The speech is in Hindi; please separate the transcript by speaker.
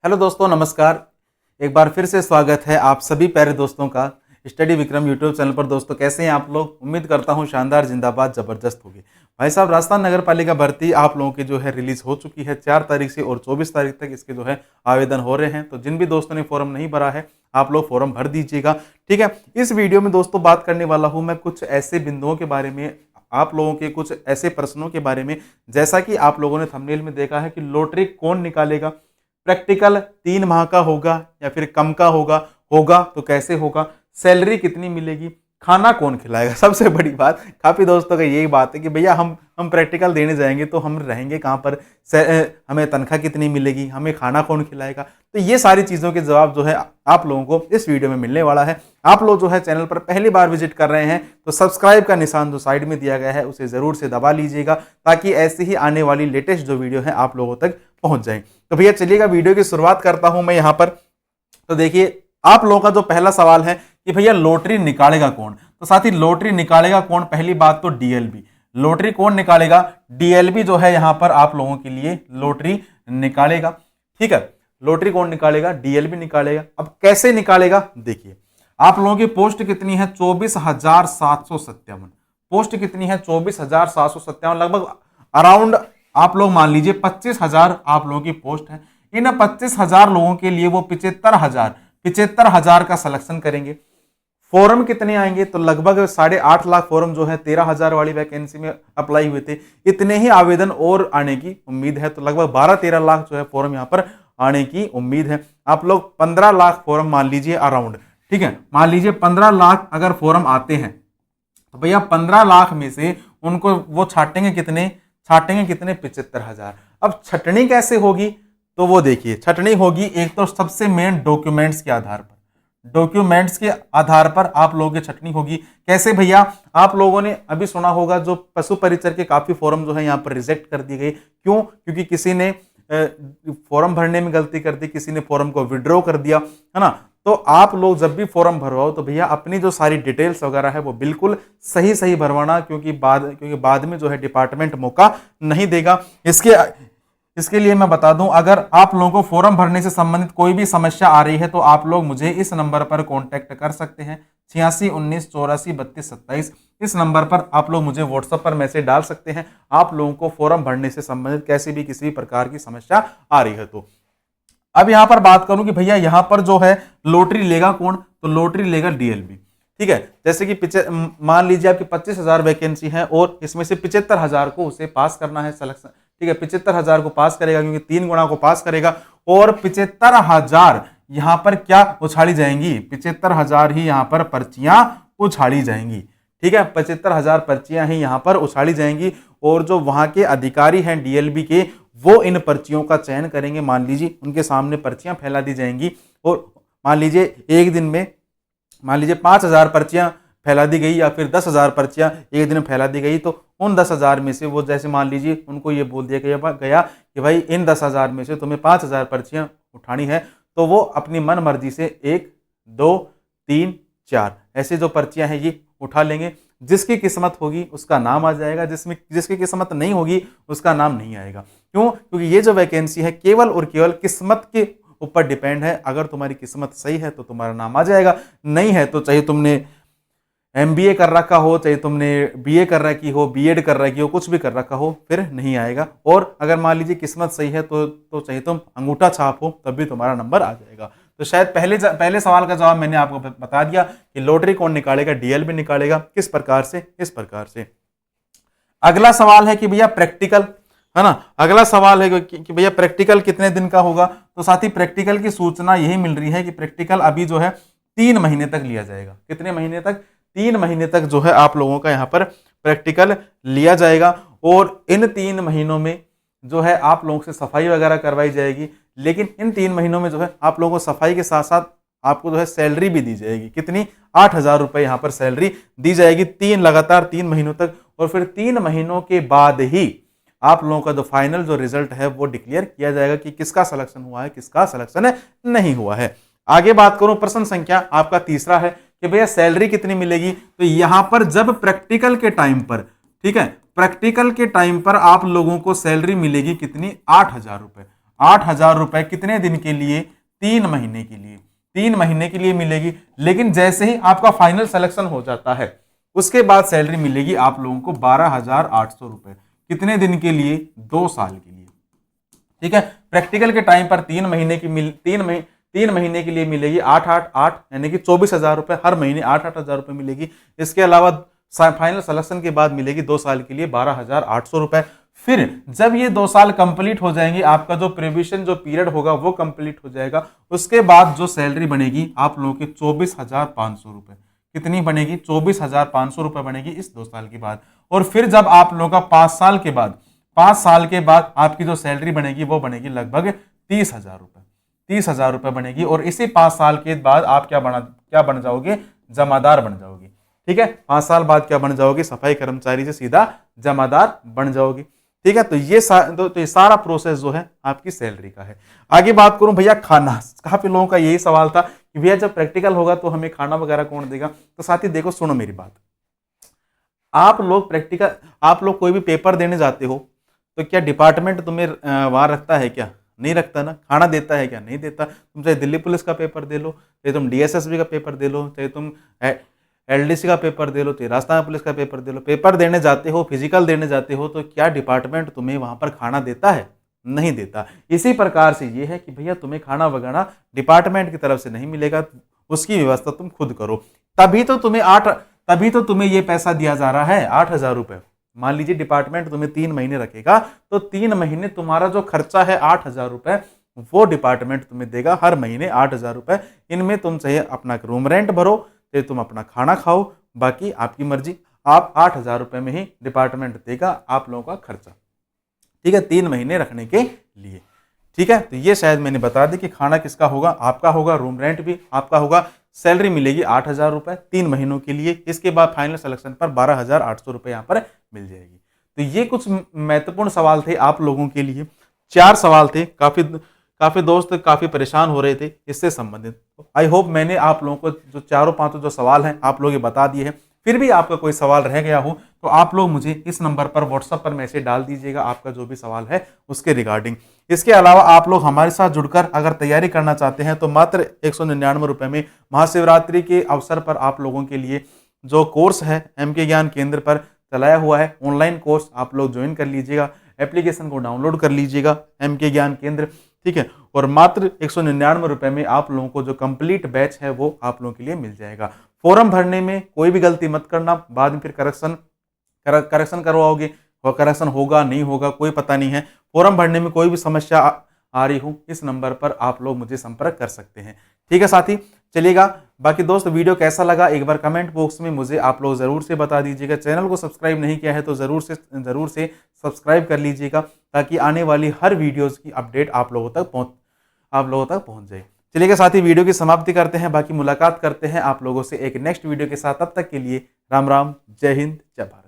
Speaker 1: हेलो दोस्तों, नमस्कार। एक बार फिर से स्वागत है आप सभी प्यारे दोस्तों का स्टडी विक्रम यूट्यूब चैनल पर। दोस्तों कैसे हैं आप लोग? उम्मीद करता हूं शानदार, जिंदाबाद, जबरदस्त होगी। भाई साहब, राजस्थान नगर पालिका भर्ती आप लोगों की जो है रिलीज हो चुकी है 4 तारीख से और 24 तारीख तक इसके जो है आवेदन हो रहे हैं। तो जिन भी दोस्तों ने फॉर्म नहीं भरा है, आप लोग फॉर्म भर दीजिएगा। ठीक है, इस वीडियो में दोस्तों बात करने वाला हूं मैं कुछ ऐसे बिंदुओं के बारे में, आप लोगों के कुछ ऐसे प्रश्नों के बारे में। जैसा कि आप लोगों ने थंबनेल में देखा है कि लॉटरी कौन निकालेगा, प्रैक्टिकल 3 माह का होगा या फिर कम का होगा तो कैसे होगा, सैलरी कितनी मिलेगी, खाना कौन खिलाएगा। सबसे बड़ी बात काफी दोस्तों का यही बात है कि भैया हम प्रैक्टिकल देने जाएंगे तो हम रहेंगे कहाँ पर, हमें तनख्वाह कितनी मिलेगी, हमें खाना कौन खिलाएगा। तो ये सारी चीज़ों के जवाब जो है आप लोगों को इस वीडियो में मिलने वाला है। आप लोग जो है चैनल पर पहली बार विजिट कर रहे हैं तो सब्सक्राइब का निशान जो साइड में दिया गया है उसे ज़रूर से दबा लीजिएगा, ताकि ऐसे ही आने वाली लेटेस्ट जो वीडियो है आप लोगों तक पहुंच जाए। तो भैया चलिएगा, वीडियो की शुरुआत करता हूं मैं यहाँ पर। तो देखिए, आप लोगों का जो पहला सवाल है कि भैया लॉटरी निकालेगा कौन। तो साथी, लॉटरी निकालेगा कौन? पहली बात तो डीएलबी। लॉटरी कौन निकालेगा? डीएलबी जो है यहां पर आप लोगों के लिए लॉटरी निकालेगा। ठीक है, लॉटरी कौन निकालेगा? डीएलबी निकालेगा। अब कैसे निकालेगा? देखिए, आप लोगों की पोस्ट कितनी है? 24,757 पोस्ट कितनी है? 24,757, लगभग अराउंड आप लोग मान लीजिए 25,000 आप लोगों की पोस्ट है। इन 25,000 लोगों के लिए वो 75,000 का सिलेक्शन करेंगे। फॉर्म कितने आएंगे? तो लगभग 8.5 लाख फॉर्म जो है 13,000 वाली वैकेंसी में अप्लाई हुए थे। इतने ही आवेदन और आने की उम्मीद है। तो लगभग 12-13 लाख जो है फॉर्म यहाँ पर आने की उम्मीद है। आप लोग 15 लाख फॉर्म मान लीजिए अराउंड। ठीक है, मान लीजिए 15 लाख अगर फॉर्म आते हैं तो भैया 15 लाख में से उनको वो छाटेंगे कितने? 75,000। अब छटनी कैसे होगी? तो वो देखिए, छटनी होगी एक तो सबसे मेन डॉक्यूमेंट्स के आधार पर। डॉक्यूमेंट्स के आधार पर आप लोगों की छटनी होगी। कैसे भैया? आप लोगों ने अभी सुना होगा जो पशु परिचर के काफी फॉर्म जो है यहाँ पर रिजेक्ट कर दिए गए। क्यों? क्योंकि किसी ने फॉर्म भरने में गलती कर दी, किसी ने फॉर्म को विड्रॉ कर दिया, है ना। तो आप लोग जब भी फॉर्म भरवाओ तो भैया अपनी जो सारी डिटेल्स वगैरह है वो बिल्कुल सही भरवाना, क्योंकि बाद में जो है डिपार्टमेंट मौका नहीं देगा। इसके लिए मैं बता दूं, अगर आप लोगों को फॉर्म भरने से संबंधित कोई भी समस्या आ रही है तो आप लोग मुझे इस नंबर पर कांटेक्ट कर सकते हैं, 8619843227। इस नंबर पर आप लोग मुझे व्हाट्सएप पर मैसेज डाल सकते हैं। आप लोगों को फॉर्म भरने से संबंधित कैसी भी किसी भी प्रकार की समस्या आ रही है तो। अब यहां पर बात करूं कि भैया यहां पर जो है लॉटरी लेगा कौन? तो लॉटरी लेगा डीएलबी। ठीक है, जैसे कि मान लीजिए आपकी 25,000 वैकेंसी है और इसमें से 75,000 को उसे पास करना है सिलेक्शन। ठीक है, 75,000 को पास करेगा, क्योंकि 3 गुणा को पास करेगा। और 75,000 यहां पर क्या उछाड़ी जाएंगी? 75,000 ही यहां पर पर्चियां उछाड़ी जाएंगी। ठीक है, 75,000 पर्चियां ही यहां पर उछाड़ी जाएंगी। और जो वहां के अधिकारी हैं डीएलबी के, वो इन पर्चियों का चयन करेंगे। मान लीजिए उनके सामने पर्चियां फैला दी जाएंगी और मान लीजिए एक दिन में 5,000 पर्चियां फैला दी गई या फिर 10,000 पर्चियां एक दिन में फैला दी गई, तो उन 10,000 में से वो, जैसे मान लीजिए उनको ये बोल दिया गया कि भाई इन 10,000 में से तुम्हें 5,000 पर्चियां उठानी है, तो वो अपनी मन मर्जी से 1, 2, 3, 4 ऐसे जो पर्चियां हैं ये उठा लेंगे। जिसकी किस्मत होगी उसका नाम आ जाएगा, जिसकी किस्मत नहीं होगी उसका नाम नहीं आएगा। क्यों? क्योंकि ये जो वैकेंसी है केवल और केवल किस्मत के ऊपर डिपेंड है। अगर तुम्हारी किस्मत सही है तो तुम्हारा नाम आ जाएगा, नहीं है तो चाहे तुमने एमबीए कर रखा हो, चाहे तुमने बीए कर रखी हो, बीएड कर रखी हो, कुछ भी कर रखा हो, फिर नहीं आएगा। और अगर मान लीजिए किस्मत सही है तो चाहे तुम अंगूठा छाप हो तब भी तुम्हारा नंबर आ जाएगा। तो शायद पहले सवाल का जवाब मैंने आपको बता दिया कि लॉटरी कौन निकालेगा? डीएलबी निकालेगा। किस प्रकार से? इस प्रकार से। अगला सवाल है कि भैया प्रैक्टिकल, है ना। अगला सवाल है कि भैया प्रैक्टिकल कितने दिन का होगा? तो साथी, प्रैक्टिकल की सूचना यही मिल रही है कि प्रैक्टिकल अभी जो है 3 महीने तक लिया जाएगा। कितने महीने तक? 3 महीने तक जो है आप लोगों का यहाँ पर प्रैक्टिकल लिया जाएगा। और इन 3 महीनों में जो है आप लोगों से सफाई वगैरह करवाई जाएगी। लेकिन इन 3 महीनों में जो है आप लोगों को सफाई के साथ साथ आपको जो है सैलरी भी दी जाएगी। कितनी? 8,000 रुपए यहाँ पर सैलरी दी जाएगी लगातार 3 महीनों तक। और फिर 3 महीनों के बाद ही आप लोगों का जो फाइनल जो रिजल्ट है वो डिक्लेयर किया जाएगा कि किसका सिलेक्शन हुआ है, किसका सिलेक्शन नहीं हुआ है। आगे बात करूं, प्रश्न संख्या आपका तीसरा है कि भैया सैलरी कितनी मिलेगी। तो यहां पर जब प्रैक्टिकल के टाइम पर, ठीक है, प्रैक्टिकल के टाइम पर आप लोगों को सैलरी मिलेगी कितनी? 8,000 रुपए। 8,000 रुपए कितने दिन के लिए? 3 महीने के लिए। 3 महीने के लिए मिलेगी। लेकिन जैसे ही आपका फाइनल सिलेक्शन हो जाता है उसके बाद सैलरी मिलेगी आप लोगों को 12,800 रुपए। कितने दिन के लिए? 2 साल के लिए। ठीक है, प्रैक्टिकल के टाइम पर 3 महीने की 3 महीने के लिए मिलेगी 8,8,8 यानी कि 24,000 रुपए हर महीने 8,8,000 रुपए मिलेगी। इसके अलावा फाइनल सिलेक्शन के बाद मिलेगी 2 साल के लिए 12,800 रुपए। फिर जब ये 2 साल कंप्लीट हो जाएंगे, आपका जो प्रोविजन जो पीरियड होगा वो कंप्लीट हो जाएगा, उसके बाद जो सैलरी बनेगी आप लोगों की 24,500 रुपए। कितनी बनेगी? 24,500 रुपए बनेगी इस 2 साल के बाद। और फिर जब आप लोगों का 5 साल के बाद आपकी जो सैलरी बनेगी वो बनेगी लगभग 30,000 रुपए। 30,000 रुपए बनेगी। और इसी 5 साल के बाद आप क्या बन जाओगे? जमादार बन जाओगे। ठीक है, 5 साल बाद क्या बन जाओगे? सफाई कर्मचारी से सीधा जमादार बन जाओगे। ठीक है, तो ये सारा प्रोसेस जो है आपकी सैलरी का है। आगे बात करूं भैया खाना, काफी लोगों का यही सवाल था कि भैया जब प्रैक्टिकल होगा तो हमें खाना वगैरह कौन देगा? तो साथी देखो, सुनो मेरी बात। आप लोग कोई भी पेपर देने जाते हो तो क्या डिपार्टमेंट तुम्हें वहां रखता है क्या? नहीं रखता ना। खाना देता है क्या? नहीं देता। तुम चाहे दिल्ली पुलिस का पेपर दे लो, चाहे तुम डीएसएसबी का पेपर दे लो, चाहे तुम एलडीसी का पेपर दे लो, चाहे राजस्थान पुलिस का पेपर दे लो, पेपर देने जाते हो, फिजिकल देने जाते हो, तो क्या डिपार्टमेंट तुम्हें वहां पर खाना देता है? नहीं देता। इसी प्रकार से ये है कि भैया तुम्हें खाना वगैरह डिपार्टमेंट की तरफ से नहीं मिलेगा, उसकी व्यवस्था तुम खुद करो। तभी तो तुम्हें ये पैसा दिया जा रहा है 8,000 रुपए। मान लीजिए डिपार्टमेंट तुम्हें 3 महीने रखेगा तो 3 महीने तुम्हारा जो खर्चा है 8,000 रुपए वो डिपार्टमेंट तुम्हें देगा हर महीने 8,000 रुपए। इनमें तुम चाहे अपना रूम रेंट भरो, चाहे तुम अपना खाना खाओ, बाकी आपकी मर्जी। आप 8,000 रुपए में ही डिपार्टमेंट देगा आप लोगों का खर्चा। ठीक है, 3 महीने रखने के लिए। ठीक है, तो ये शायद मैंने बता दी कि खाना किसका होगा? आपका होगा, रूम रेंट भी आपका होगा, सैलरी मिलेगी 8,000 रुपए 3 महीनों के लिए। इसके बाद फाइनल सिलेक्शन पर 12,800 रुपए यहाँ पर मिल जाएगी। तो ये कुछ महत्वपूर्ण सवाल थे आप लोगों के लिए। 4 सवाल थे। काफी दोस्त काफी परेशान हो रहे थे इससे संबंधित। आई होप मैंने आप लोगों को जो 4-5 जो सवाल हैं आप लोग ये बता दिए हैं। फिर भी आपका कोई सवाल रह गया हो तो आप लोग मुझे इस नंबर पर व्हाट्सएप पर मैसेज डाल दीजिएगा, आपका जो भी सवाल है उसके रिगार्डिंग। इसके अलावा आप लोग हमारे साथ जुड़कर अगर तैयारी करना चाहते हैं तो मात्र 199 रुपए में महाशिवरात्रि के अवसर पर आप लोगों के लिए जो कोर्स है एमके ज्ञान केंद्र पर चलाया हुआ है, ऑनलाइन कोर्स आप लोग ज्वाइन कर लीजिएगा। एप्लीकेशन को डाउनलोड कर लीजिएगा एमके ज्ञान केंद्र। ठीक है, और मात्र 199 रुपए में आप लोगों को जो कंप्लीट बैच है वो आप लोगों के लिए मिल जाएगा। फॉर्म भरने में कोई भी गलती मत करना, बाद में फिर करेक्शन करवाओगे और करेक्शन होगा नहीं होगा कोई पता नहीं है। फॉर्म भरने में कोई भी समस्या आ रही हो इस नंबर पर आप लोग मुझे संपर्क कर सकते हैं। ठीक है साथी, चलिएगा। बाकी दोस्त वीडियो कैसा लगा एक बार कमेंट बॉक्स में मुझे आप लोग जरूर से बता दीजिएगा। चैनल को सब्सक्राइब नहीं किया है तो जरूर से सब्सक्राइब कर लीजिएगा ताकि आने वाली हर वीडियोस की अपडेट आप लोगों तक पहुंच जाए। चलिएगा साथी, वीडियो की समाप्ति करते हैं, बाकी मुलाकात करते हैं आप लोगों से एक नेक्स्ट वीडियो के साथ। तब तक के लिए राम राम, जय हिंद, जय भारत।